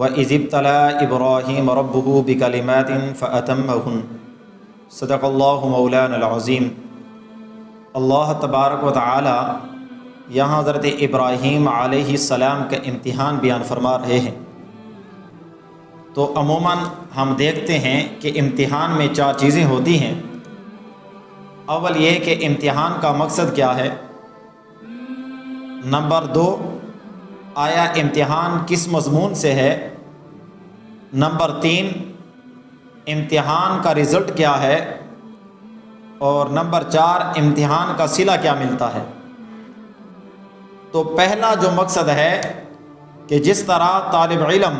وَإِذِ ابْتَلَىٰ إِبْرَاهِيمَ رَبُّهُ بِكَلِمَاتٍ فَأَتَمَّهُنَّ صدق اللہ مولانا العظیم۔ اللہ تبارک و تعالی یہاں حضرت ابراہیم علیہ السلام کا امتحان بیان فرما رہے ہیں۔ تو عموماً ہم دیکھتے ہیں کہ امتحان میں 4 چیزیں ہوتی ہیں۔ اول یہ کہ امتحان کا مقصد کیا ہے، نمبر 2 آیا امتحان کس مضمون سے ہے، نمبر 3 امتحان کا رزلٹ کیا ہے، اور نمبر 4 امتحان کا صلہ کیا ملتا ہے۔ تو پہلا جو مقصد ہے کہ جس طرح طالب علم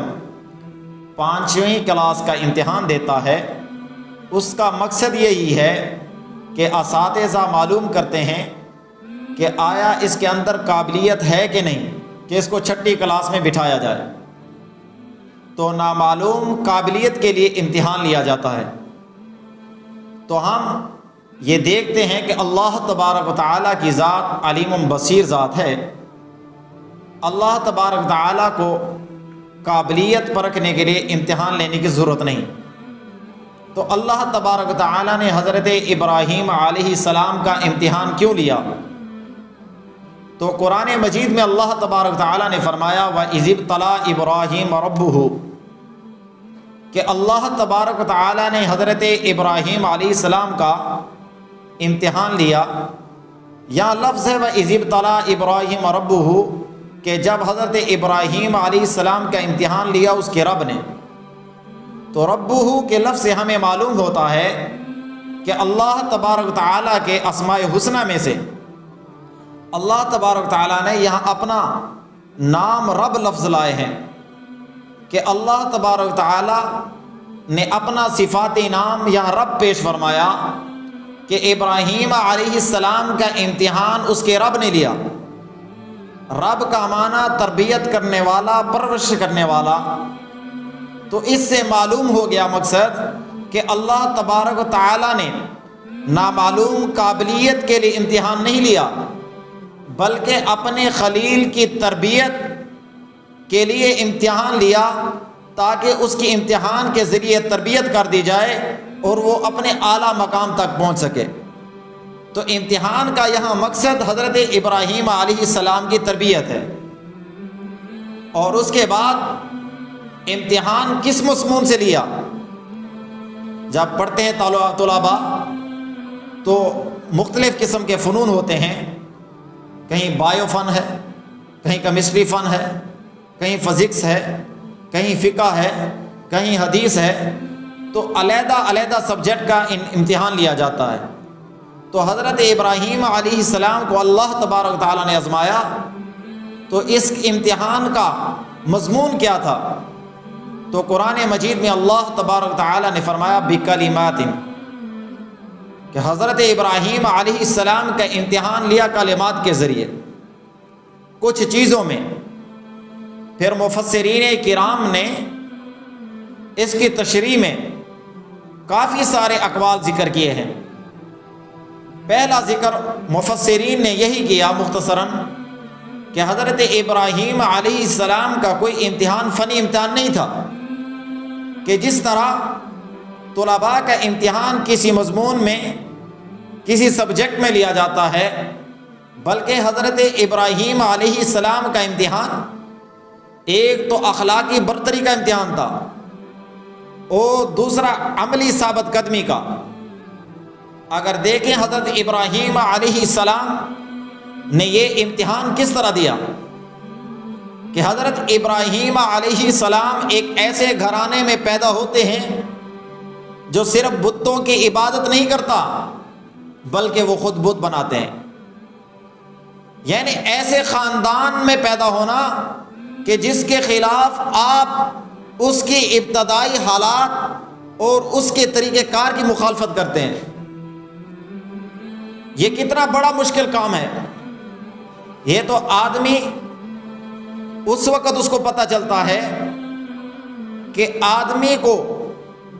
5ویں کلاس کا امتحان دیتا ہے، اس کا مقصد یہی ہے کہ اساتذہ معلوم کرتے ہیں کہ آیا اس کے اندر قابلیت ہے کہ نہیں کہ اس کو 6ٹھی کلاس میں بٹھایا جائے۔ تو نامعلوم قابلیت کے لیے امتحان لیا جاتا ہے۔ تو ہم یہ دیکھتے ہیں کہ اللہ تبارک و تعالیٰ کی ذات علیم بصیر ذات ہے۔ اللہ تبارک و تعالیٰ کو قابلیت پرکھنے کے لیے امتحان لینے کی ضرورت نہیں۔ تو اللہ تبارک و تعالیٰ نے حضرت ابراہیم علیہ السلام کا امتحان کیوں لیا؟ تو قرآن مجید میں اللہ تبارک و تعالیٰ نے فرمایا وَإِذِ ابْتَلَىٰ إِبْرَاهِيمَ رَبُّهُ، کہ اللہ تبارک و تعالیٰ نے حضرت ابراہیم علیہ السلام کا امتحان لیا۔ یہاں لفظ ہے وَإِذِ ابْتَلَىٰ إِبْرَاهِيمَ رَبُّهُ، کہ جب حضرت ابراہیم علیہ السلام کا امتحان لیا اس کے رب نے۔ تو ربہ کے لفظ سے ہمیں معلوم ہوتا ہے کہ اللہ تبارک و تعالیٰ کے اسماء حسنہ میں سے اللہ تبارک و تعالیٰ نے یہاں اپنا نام رب لفظ لائے ہیں، کہ اللہ تبارک و تعالیٰ نے اپنا صفاتی نام یہاں رب پیش فرمایا کہ ابراہیم علیہ السلام کا امتحان اس کے رب نے لیا۔ رب کا معنی تربیت کرنے والا، پرورش کرنے والا۔ تو اس سے معلوم ہو گیا مقصد کہ اللہ تبارک و تعالیٰ نے نامعلوم قابلیت کے لیے امتحان نہیں لیا، بلکہ اپنے خلیل کی تربیت کے لیے امتحان لیا، تاکہ اس کی امتحان کے ذریعے تربیت کر دی جائے اور وہ اپنے اعلیٰ مقام تک پہنچ سکے۔ تو امتحان کا یہاں مقصد حضرت ابراہیم علیہ السلام کی تربیت ہے۔ اور اس کے بعد امتحان کس مضمون سے لیا؟ جب پڑھتے ہیں طلباء تو مختلف قسم کے فنون ہوتے ہیں، کہیں بایو فن ہے، کہیں کیمسٹری فن ہے، کہیں فزکس ہے، کہیں فقہ ہے، کہیں حدیث ہے۔ تو علیحدہ علیحدہ سبجیکٹ کا امتحان لیا جاتا ہے۔ تو حضرت ابراہیم علیہ السلام کو اللہ تبارک تعالیٰ نے آزمایا، تو اس امتحان کا مضمون کیا تھا؟ تو قرآن مجید میں اللہ تبارک تعالیٰ نے فرمایا بکلمات، کہ حضرت ابراہیم علیہ السلام کا امتحان لیا کلمات کے ذریعے، کچھ چیزوں میں۔ پھر مفسرین کرام نے اس کی تشریح میں کافی سارے اقوال ذکر کیے ہیں۔ پہلا ذکر مفسرین نے یہی کیا مختصراً کہ حضرت ابراہیم علیہ السلام کا کوئی امتحان فنی امتحان نہیں تھا، کہ جس طرح طلباء کا امتحان کسی مضمون میں، کسی سبجیکٹ میں لیا جاتا ہے، بلکہ حضرت ابراہیم علیہ السلام کا امتحان ایک تو اخلاقی برتری کا امتحان تھا، اور دوسرا عملی ثابت قدمی کا۔ اگر دیکھیں حضرت ابراہیم علیہ السلام نے یہ امتحان کس طرح دیا، کہ حضرت ابراہیم علیہ السلام ایک ایسے گھرانے میں پیدا ہوتے ہیں جو صرف بتوں کی عبادت نہیں کرتا، بلکہ وہ خود بت بناتے ہیں۔ یعنی ایسے خاندان میں پیدا ہونا کہ جس کے خلاف آپ اس کی ابتدائی حالات اور اس کے طریقہ کار کی مخالفت کرتے ہیں، یہ کتنا بڑا مشکل کام ہے۔ یہ تو آدمی اس وقت اس کو پتہ چلتا ہے کہ آدمی کو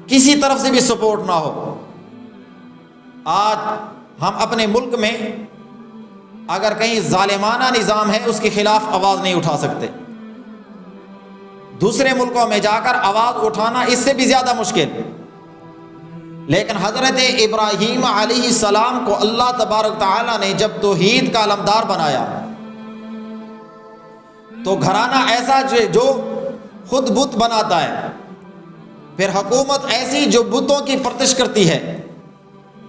کسی طرف سے بھی سپورٹ نہ ہو۔ آج ہم اپنے ملک میں اگر کہیں ظالمانہ نظام ہے، اس کے خلاف آواز نہیں اٹھا سکتے۔ دوسرے ملکوں میں جا کر آواز اٹھانا اس سے بھی زیادہ مشکل۔ لیکن حضرت ابراہیم علیہ السلام کو اللہ تبارک تعالیٰ نے جب توحید کا علمدار بنایا تو گھرانہ ایسا جو خود بت بناتا ہے، پھر حکومت ایسی جو بتوں کی پرستش کرتی ہے،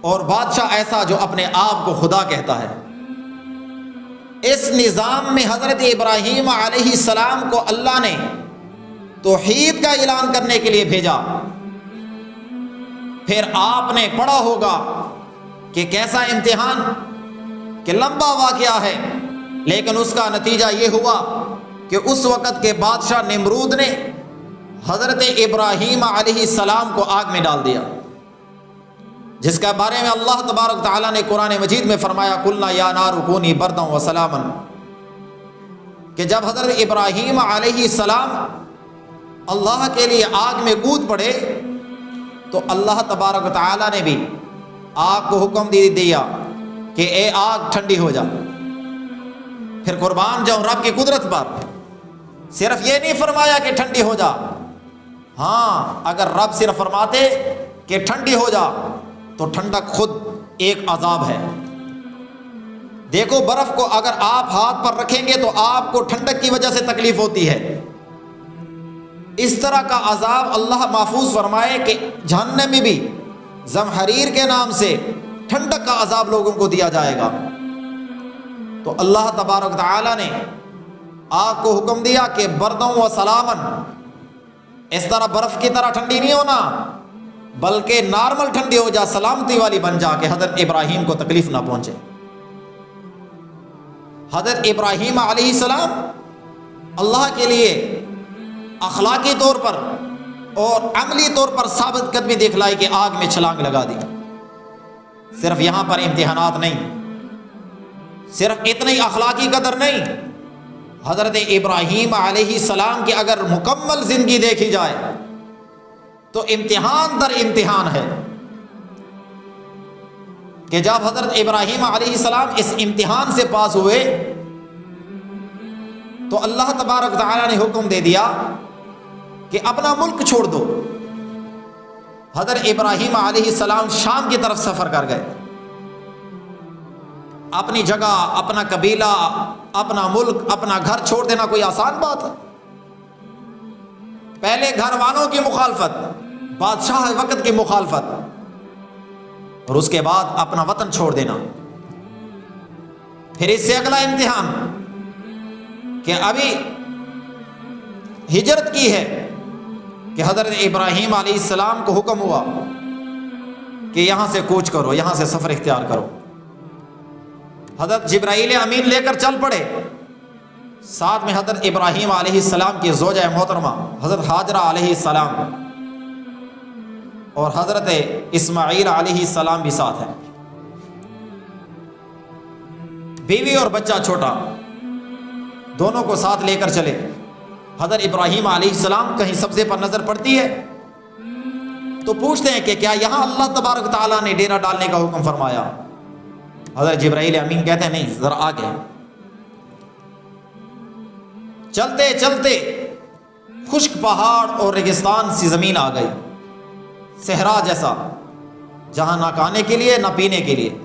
اور بادشاہ ایسا جو اپنے آپ کو خدا کہتا ہے۔ اس نظام میں حضرت ابراہیم علیہ السلام کو اللہ نے توحید کا اعلان کرنے کے لیے بھیجا۔ پھر آپ نے پڑھا ہوگا کہ کیسا امتحان، کہ لمبا واقعہ ہے، لیکن اس کا نتیجہ یہ ہوا کہ اس وقت کے بادشاہ نمرود نے حضرت ابراہیم علیہ السلام کو آگ میں ڈال دیا، جس کے بارے میں اللہ تبارک تعالیٰ نے قرآن مجید میں فرمایا قلنا یا نار کونی بردا وسلاما، کہ جب حضرت ابراہیم علیہ السلام اللہ کے لیے آگ میں کود پڑے تو اللہ تبارک تعالیٰ نے بھی آگ کو حکم دیا کہ اے آگ ٹھنڈی ہو جا۔ پھر قربان جاؤں رب کی قدرت پر، صرف یہ نہیں فرمایا کہ ٹھنڈی ہو جا، ہاں اگر رب صرف فرماتے کہ ٹھنڈی ہو جا تو ٹھنڈک خود ایک عذاب ہے۔ دیکھو برف کو اگر آپ ہاتھ پر رکھیں گے تو آپ کو ٹھنڈک کی وجہ سے تکلیف ہوتی ہے، اس طرح کا عذاب اللہ محفوظ فرمائے کہ جہنم میں بھی زمہریر کے نام سے ٹھنڈک کا عذاب لوگوں کو دیا جائے گا۔ تو اللہ تبارک تعالیٰ نے آگ کو حکم دیا کہ بردوں و سلامن، اس طرح برف کی طرح ٹھنڈی نہیں ہونا بلکہ نارمل ٹھنڈی ہو جا، سلامتی والی بن جا کہ حضرت ابراہیم کو تکلیف نہ پہنچے۔ حضرت ابراہیم علیہ السلام اللہ کے لیے اخلاقی طور پر اور عملی طور پر ثابت قدمی دکھلائی کہ آگ میں چھلانگ لگا دی۔ صرف یہاں پر امتحانات نہیں، صرف اتنی اخلاقی قدر نہیں، حضرت ابراہیم علیہ السلام کی اگر مکمل زندگی دیکھی جائے تو امتحان در امتحان ہے، کہ جب حضرت ابراہیم علیہ السلام اس امتحان سے پاس ہوئے تو اللہ تبارک تعالیٰ نے حکم دے دیا کہ اپنا ملک چھوڑ دو۔ حضرت ابراہیم علیہ السلام شام کی طرف سفر کر گئے۔ اپنی جگہ، اپنا قبیلہ، اپنا ملک، اپنا گھر چھوڑ دینا کوئی آسان بات ہے؟ پہلے گھر والوں کی مخالفت، بادشاہ وقت کی مخالفت، اور اس کے بعد اپنا وطن چھوڑ دینا۔ پھر اس سے اگلا امتحان کہ ابھی ہجرت کی ہے، کہ حضرت ابراہیم علیہ السلام کو حکم ہوا کہ یہاں سے کوچ کرو، یہاں سے سفر اختیار کرو۔ حضرت جبرائیل امین لے کر چل پڑے، ساتھ میں حضرت ابراہیم علیہ السلام کی زوجہ محترمہ حضرت ہاجرہ علیہ السلام اور حضرت اسماعیل علیہ السلام بھی ساتھ ہیں، بیوی اور بچہ چھوٹا دونوں کو ساتھ لے کر چلے۔ حضرت ابراہیم علیہ السلام کہیں سبزے پر نظر پڑتی ہے تو پوچھتے ہیں کہ کیا یہاں اللہ تبارک تعالیٰ نے ڈیرا ڈالنے کا حکم فرمایا؟ حضرت جبرائیل امین کہتے ہیں نہیں، ذرا آگے۔ چلتے چلتے خشک پہاڑ اور ریگستان سی زمین آ گئی، صحرا جیسا، جہاں نہ کھانے کے لیے نہ پینے کے لیے،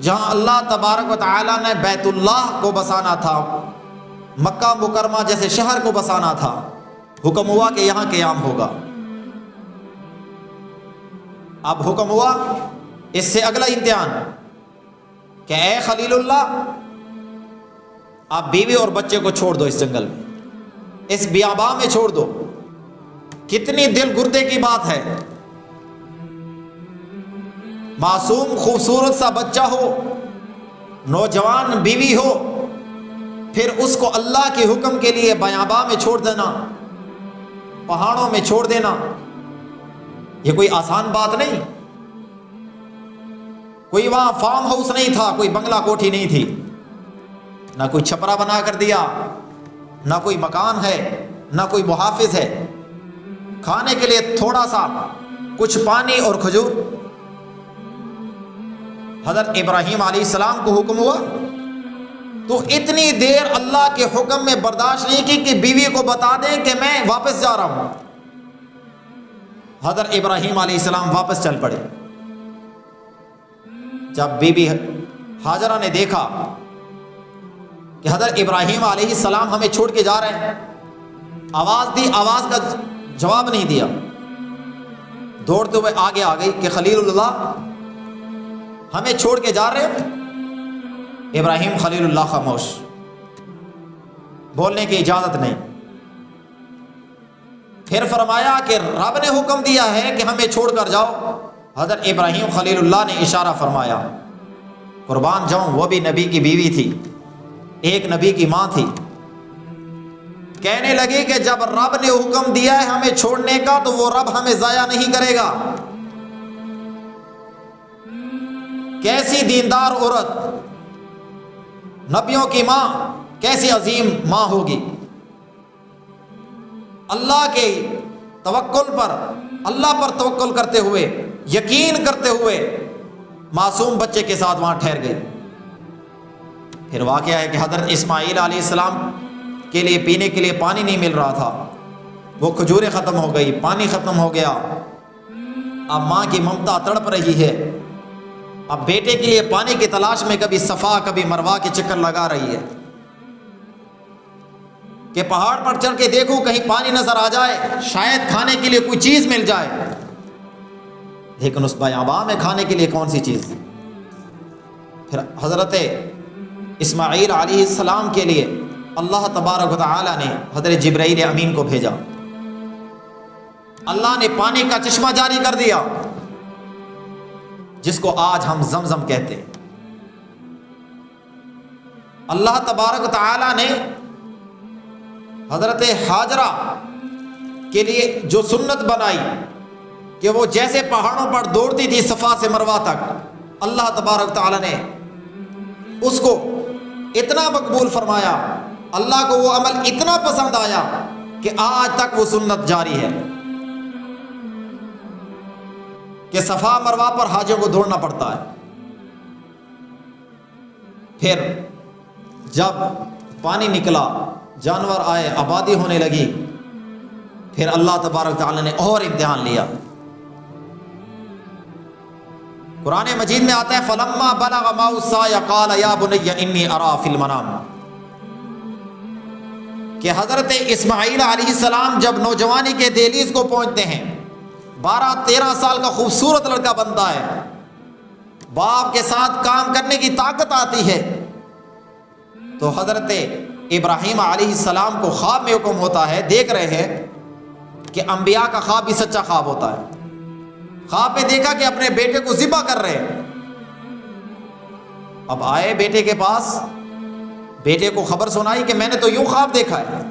جہاں اللہ تبارک و تعالیٰ نے بیت اللہ کو بسانا تھا، مکہ مکرمہ جیسے شہر کو بسانا تھا، حکم ہوا کہ یہاں قیام ہوگا۔ اب حکم ہوا اس سے اگلا امتحان کہ اے خلیل اللہ، آپ بیوی اور بچے کو چھوڑ دو، اس جنگل میں، اس بیاباں میں چھوڑ دو۔ کتنی دل گردے کی بات ہے، معصوم خوبصورت سا بچہ ہو، نوجوان بیوی ہو، پھر اس کو اللہ کے حکم کے لیے بیاباں میں چھوڑ دینا، پہاڑوں میں چھوڑ دینا، یہ کوئی آسان بات نہیں۔ کوئی وہاں فارم ہاؤس نہیں تھا، کوئی بنگلہ کوٹھی نہیں تھی، نہ کوئی چھپرا بنا کر دیا، نہ کوئی مکان ہے، نہ کوئی محافظ ہے، کھانے کے لیے تھوڑا سا کچھ پانی اور کھجور۔ حضرت ابراہیم علیہ السلام کو حکم ہوا تو اتنی دیر اللہ کے حکم میں برداشت نہیں کی کہ بیوی کو بتا دیں کہ میں واپس جا رہا ہوں۔ حضرت ابراہیم علیہ السلام واپس چل پڑے۔ جب بی بی ہاجرہ نے دیکھا کہ حضرت ابراہیم علیہ السلام ہمیں چھوڑ کے جا رہے ہیں، آواز دی، آواز کا جواب نہیں دیا، دوڑتے ہوئے آگے آ گئی کہ خلیل اللہ ہمیں چھوڑ کے جا رہے ہیں۔ ابراہیم خلیل اللہ خاموش، بولنے کی اجازت نہیں۔ پھر فرمایا کہ رب نے حکم دیا ہے کہ ہمیں چھوڑ کر جاؤ۔ حضرت ابراہیم خلیل اللہ نے اشارہ فرمایا، قربان جاؤں وہ بھی نبی کی بیوی تھی، ایک نبی کی ماں تھی۔ کہنے لگی کہ جب رب نے حکم دیا ہے ہمیں چھوڑنے کا تو وہ رب ہمیں ضائع نہیں کرے گا۔ کیسی دیندار عورت، نبیوں کی ماں، کیسی عظیم ماں ہوگی۔ اللہ کے توکل پر، اللہ پر توکل کرتے ہوئے، یقین کرتے ہوئے معصوم بچے کے ساتھ وہاں ٹھہر گئی۔ پھر واقعہ ہے کہ حضرت اسماعیل علیہ السلام کے لیے پینے کے لیے پانی نہیں مل رہا تھا، وہ کھجوریں ختم ہو گئی، پانی ختم ہو گیا۔ اب ماں کی ممتا تڑپ رہی ہے، اب بیٹے کے لیے پانی کی تلاش میں کبھی صفا کبھی مروہ کے چکر لگا رہی ہے کہ پہاڑ پر چڑھ کے دیکھوں کہیں پانی نظر آ جائے، شاید کھانے کے لیے کوئی چیز مل جائے، لیکن اس بیاباں میں کھانے کے لیے کون سی چیز۔ پھر حضرت اسماعیل علیہ السلام کے لیے اللہ تبارک و تعالی نے حضرت جبرائیل امین کو بھیجا، اللہ نے پانی کا چشمہ جاری کر دیا جس کو آج ہم زمزم کہتے ہیں۔ اللہ تبارک و تعالی نے حضرت ہاجرہ کے لیے جو سنت بنائی کہ وہ جیسے پہاڑوں پر دوڑتی تھی صفا سے مروہ تک، اللہ تبارک و تعالی نے اس کو اتنا مقبول فرمایا، اللہ کو وہ عمل اتنا پسند آیا کہ آج تک وہ سنت جاری ہے کہ صفا مروہ پر حاجیوں کو دوڑنا پڑتا ہے۔ پھر جب پانی نکلا، جانور آئے، آبادی ہونے لگی، پھر اللہ تبارک تعالی نے اور امتحان لیا۔ قرآن مجید میں آتا ہے فلما بلغ معه السعي قال يا بني اني ارى في المنام، کہ حضرت اسماعیل علیہ السلام جب نوجوانی کے دہلیز کو پہنچتے ہیں، 12-13 سال کا خوبصورت لڑکا بنتا ہے، باپ کے ساتھ کام کرنے کی طاقت آتی ہے، تو حضرت ابراہیم علیہ السلام کو خواب میں حکم ہوتا ہے، دیکھ رہے ہیں کہ انبیاء کا خواب بھی سچا خواب ہوتا ہے۔ خواب میں دیکھا کہ اپنے بیٹے کو ذبح کر رہے ہیں۔ اب آئے بیٹے کے پاس، بیٹے کو خبر سنائی کہ میں نے تو یوں خواب دیکھا ہے،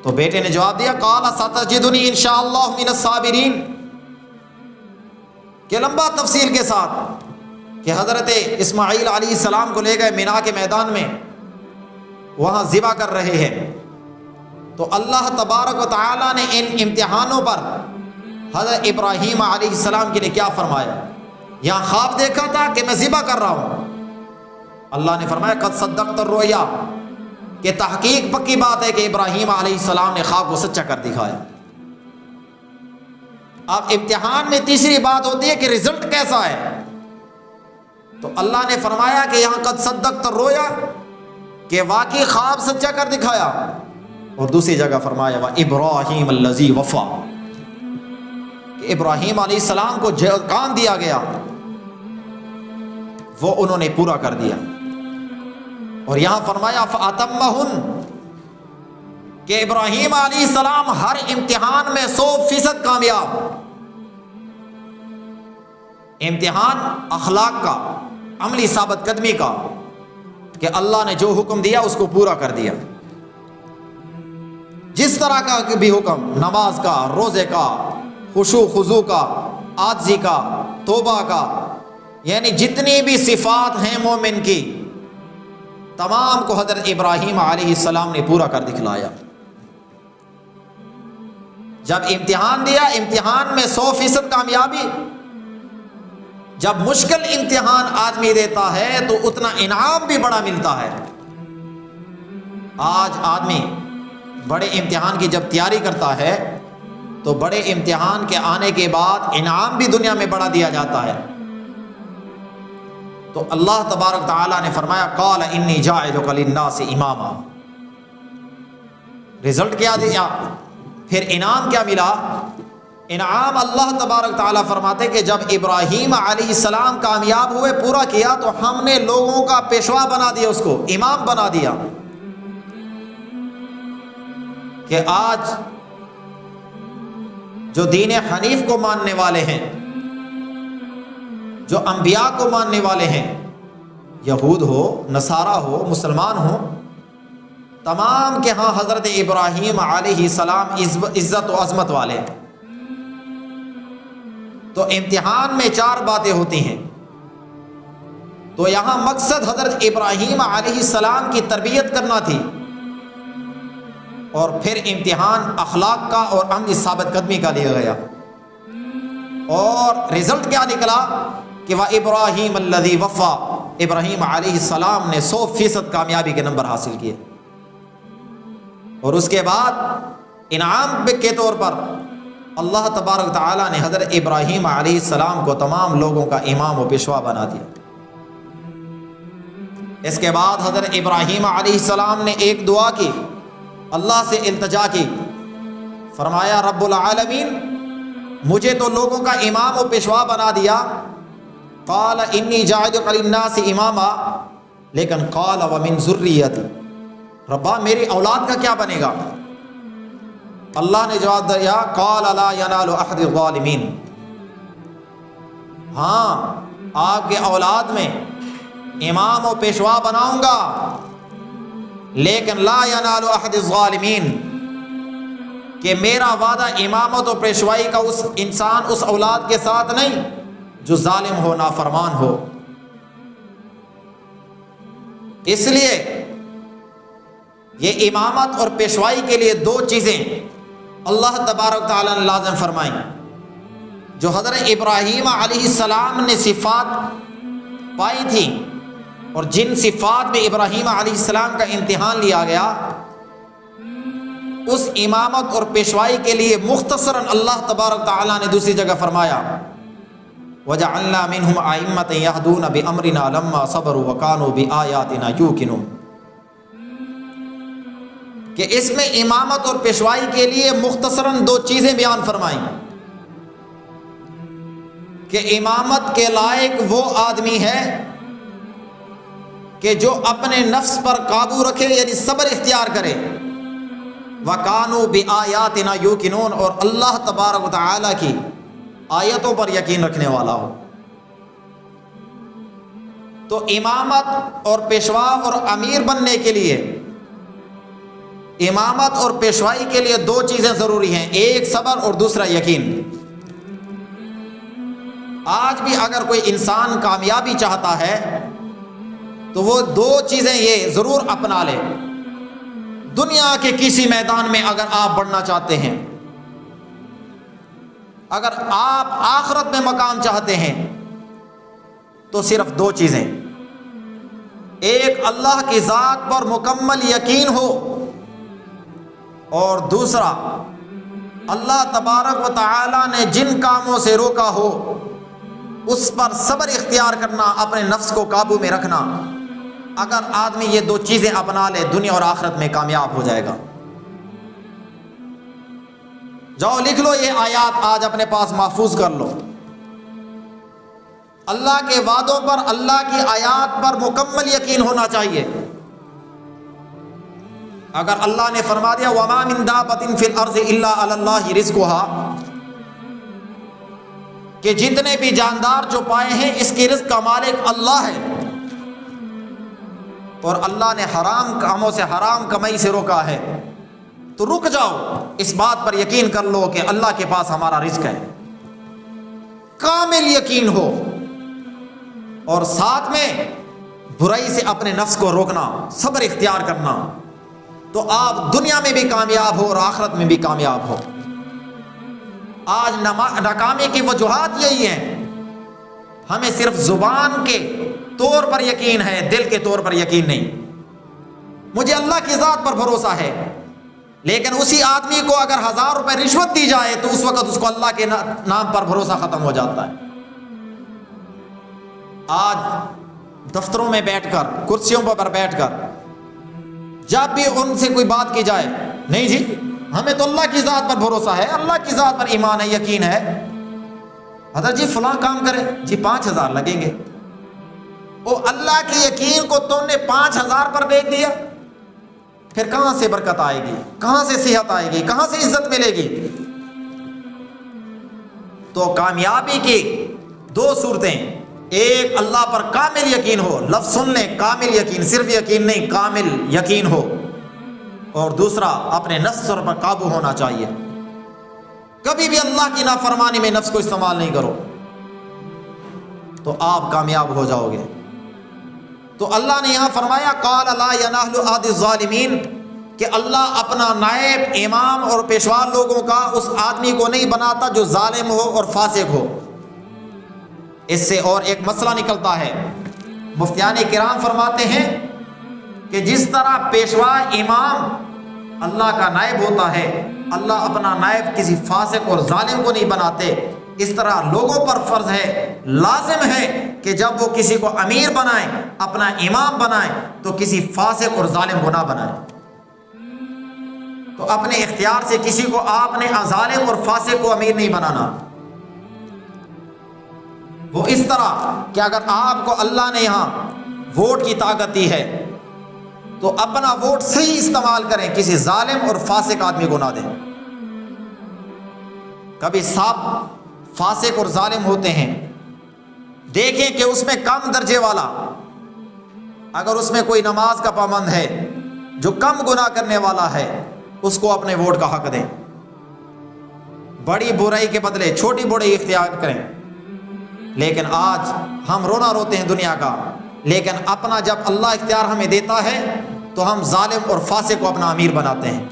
تو بیٹے نے جواب دیا قال ستجدنی انشاءاللہ من الصابرین، کہ لمبا تفصیل کے ساتھ کہ حضرت اسماعیل علیہ السلام کو لے گئے مینا کے میدان میں، وہاں ذبح کر رہے ہیں۔ تو اللہ تبارک و تعالی نے ان امتحانوں پر حضرت ابراہیم علیہ السلام کے لیے کیا فرمایا؟ یہاں خواب دیکھا تھا کہ میں ذبح کر رہا ہوں، اللہ نے فرمایا قد صدقت الرؤیا، کہ تحقیق پکی بات ہے کہ ابراہیم علیہ السلام نے خواب کو سچا کر دکھایا۔ اب امتحان میں تیسری بات ہوتی ہے کہ رزلٹ کیسا ہے، تو اللہ نے فرمایا کہ یہاں قد صدقت الرؤیا، کہ واقعی خواب سچا کر دکھایا، اور دوسری جگہ فرمایا وَإِبْرَاهِيمَ الَّذِي وَفَّى، کہ ابراہیم علیہ السلام کو جو کام دیا گیا وہ انہوں نے پورا کر دیا۔ اور یہاں فرمایا فَأَتَمَّهُنْ، کہ ابراہیم علیہ السلام ہر امتحان میں 100% کامیاب۔ امتحان اخلاق کا، عملی ثابت قدمی کا، کہ اللہ نے جو حکم دیا اس کو پورا کر دیا، جس طرح کا بھی حکم، نماز کا، روزے کا، خشوع خضوع کا، عاجزی کا، توبہ کا، یعنی جتنی بھی صفات ہیں مومن کی تمام کو حضرت ابراہیم علیہ السلام نے پورا کر دکھلایا۔ جب امتحان دیا، امتحان میں 100% کامیابی، جب مشکل امتحان آدمی دیتا ہے تو اتنا انعام بھی بڑا ملتا ہے۔ آج آدمی بڑے امتحان کی جب تیاری کرتا ہے تو بڑے امتحان کے آنے کے بعد انعام بھی دنیا میں بڑا دیا جاتا ہے۔ تو اللہ تبارک تعالیٰ نے فرمایا قال انی جاعلک للناس اماما، رزلٹ کیا دیا، پھر انعام کیا ملا؟ انعام اللہ تبارک تعالیٰ فرماتے کہ جب ابراہیم علیہ السلام کامیاب ہوئے، پورا کیا، تو ہم نے لوگوں کا پیشوا بنا دیا، اس کو امام بنا دیا۔ کہ آج جو دین حنیف کو ماننے والے ہیں، جو انبیاء کو ماننے والے ہیں، یہود ہو، نصارہ ہو، مسلمان ہو، تمام کے ہاں حضرت ابراہیم علیہ السلام عزت و عظمت والے ہیں۔ تو امتحان میں 4 باتیں ہوتی ہیں، تو یہاں مقصد حضرت ابراہیم علیہ السلام کی تربیت کرنا تھی، اور پھر امتحان اخلاق کا اور عملی ثابت قدمی کا لیا گیا، اور رزلٹ کیا نکلا کہ وَإِبْرَاهِيمَ الَّذِي وَفَّى، ابراہیم علیہ السلام نے 100% کامیابی کے نمبر حاصل کیے۔ اور اس کے بعد انعام کے طور پر اللہ تبارک تعالیٰ نے حضرت ابراہیم علیہ السلام کو تمام لوگوں کا امام و پیشوا بنا دیا۔ اس کے بعد حضرت ابراہیم علیہ السلام نے ایک دعا کی، اللہ سے التجا کی، فرمایا رب العالمین مجھے تو لوگوں کا امام و پیشوا بنا دیا، قال انی جاعلک للناس اماما، لیکن قال ومن ذریتی، ربا میری اولاد کا کیا بنے گا؟ اللہ نے جواب دیا قال لا ینال احد الظالمین، ہاں آپ کے اولاد میں امام و پیشوا بناؤں گا، لیکن لا ینال احد الظالمین، کہ میرا وعدہ امامت و پیشوائی کا اس انسان، اس اولاد کے ساتھ نہیں جو ظالم ہو، نافرمان ہو۔ اس لیے یہ امامت اور پیشوائی کے لیے 2 چیزیں اللہ تبارک تعالیٰ نے لازم فرمائیں، جو حضرت ابراہیم علیہ السلام نے صفات پائی تھی، اور جن صفات میں ابراہیم علیہ السلام کا امتحان لیا گیا، اس امامت اور پیشوائی کے لیے مختصراً اللہ تبارک تعالیٰ نے دوسری جگہ فرمایا وَجَعَلْنَا مِنْهُمْ أَئِمَّةً يَهْدُونَ بِأَمْرِنَا لَمَّا صَبَرُوا وَكَانُوا بِآيَاتِنَا يُوقِنُونَ، کہ اس میں امامت اور پیشوائی کے لیے مختصراً 2 چیزیں بیان فرمائیں، کہ امامت کے لائق وہ آدمی ہے کہ جو اپنے نفس پر قابو رکھے، یعنی صبر اختیار کرے، وَكَانُوا بِآيَاتِنَا يُوقِنُونَ، اور اللہ تبارک و تعالیٰ کی آیتوں پر یقین رکھنے والا ہو۔ تو امامت اور پیشوا اور امیر بننے کے لیے، امامت اور پیشوائی کے لیے 2 چیزیں ضروری ہیں، ایک صبر اور دوسرا یقین۔ آج بھی اگر کوئی انسان کامیابی چاہتا ہے تو وہ 2 چیزیں یہ ضرور اپنا لے۔ دنیا کے کسی میدان میں اگر آپ بڑھنا چاہتے ہیں، اگر آپ آخرت میں مقام چاہتے ہیں، تو صرف 2 چیزیں، ایک اللہ کی ذات پر مکمل یقین ہو، اور دوسرا اللہ تبارک و تعالیٰ نے جن کاموں سے روکا ہو اس پر صبر اختیار کرنا، اپنے نفس کو قابو میں رکھنا۔ اگر آدمی یہ 2 چیزیں اپنا لے، دنیا اور آخرت میں کامیاب ہو جائے گا۔ جاؤ لکھ لو یہ آیات، آج اپنے پاس محفوظ کر لو۔ اللہ کے وعدوں پر، اللہ کی آیات پر مکمل یقین ہونا چاہیے۔ اگر اللہ نے فرما دیا وَمَا مِن دَابَّةٍ فِي الْأَرْضِ إِلَّا عَلَى اللَّهِ رِزْقُهَا، کہ جتنے بھی جاندار جو پائے ہیں اس کی رزق کا مالک اللہ ہے، اور اللہ نے حرام کاموں سے، حرام کمائی سے روکا ہے، تو رک جاؤ، اس بات پر یقین کر لو کہ اللہ کے پاس ہمارا رزق ہے، کامل یقین ہو، اور ساتھ میں برائی سے اپنے نفس کو روکنا، صبر اختیار کرنا، تو آپ دنیا میں بھی کامیاب ہو اور آخرت میں بھی کامیاب ہو۔ آج ناکامی کی وجوہات یہی ہیں، ہمیں صرف زبان کے طور پر یقین ہے، دل کے طور پر یقین نہیں۔ مجھے اللہ کی ذات پر بھروسہ ہے، لیکن اسی آدمی کو اگر 1000 روپے رشوت دی جائے تو اس وقت اس کو اللہ کے نام پر بھروسہ ختم ہو جاتا ہے۔ آج دفتروں میں بیٹھ کر، کرسیوں پر بیٹھ کر جب بھی ان سے کوئی بات کی جائے، نہیں جی ہمیں تو اللہ کی ذات پر بھروسہ ہے، اللہ کی ذات پر ایمان ہے، یقین ہے۔ حضرت جی فلاں کام کرے، جی 5000 لگیں گے۔ او اللہ کی یقین کو تم نے 5000 پر بیچ دیا، پھر کہاں سے برکت آئے گی، کہاں سے صحت آئے گی، کہاں سے عزت ملے گی؟ تو کامیابی کی 2 صورتیں، ایک اللہ پر کامل یقین ہو، لفظ سن لیں، کامل یقین، صرف یقین نہیں، کامل یقین ہو، اور دوسرا اپنے نفس پر قابو ہونا چاہیے۔ کبھی بھی اللہ کی نافرمانی میں نفس کو استعمال نہیں کرو، تو آپ کامیاب ہو جاؤ گے۔ تو اللہ نے یہاں فرمایا قال لا ینال عہد الظالمین، کہ اللہ اپنا نائب، امام اور پیشوا لوگوں کا اس آدمی کو نہیں بناتا جو ظالم ہو اور فاسق ہو۔ اس سے اور ایک مسئلہ نکلتا ہے، مفتیان کرام فرماتے ہیں کہ جس طرح پیشوا امام اللہ کا نائب ہوتا ہے، اللہ اپنا نائب کسی فاسق اور ظالم کو نہیں بناتے، اس طرح لوگوں پر فرض ہے، لازم ہے کہ جب وہ کسی کو امیر بنائیں، اپنا امام بنائیں، تو کسی فاسق اور ظالم کو نہ بنائیں۔ تو اپنے اختیار سے کسی کو آپ نے ظالم اور فاسق کو امیر نہیں بنانا۔ وہ اس طرح کہ اگر آپ کو اللہ نے یہاں ووٹ کی طاقت دی ہے تو اپنا ووٹ صحیح استعمال کریں، کسی ظالم اور فاسق آدمی کو نہ دیں۔ کبھی سب فاسق اور ظالم ہوتے ہیں، دیکھیں کہ اس میں کم درجے والا، اگر اس میں کوئی نماز کا پابند ہے، جو کم گناہ کرنے والا ہے، اس کو اپنے ووٹ کا حق دیں۔ بڑی برائی کے بدلے چھوٹی برائی اختیار کریں۔ لیکن آج ہم رونا روتے ہیں دنیا کا، لیکن اپنا جب اللہ اختیار ہمیں دیتا ہے تو ہم ظالم اور فاسق کو اپنا امیر بناتے ہیں۔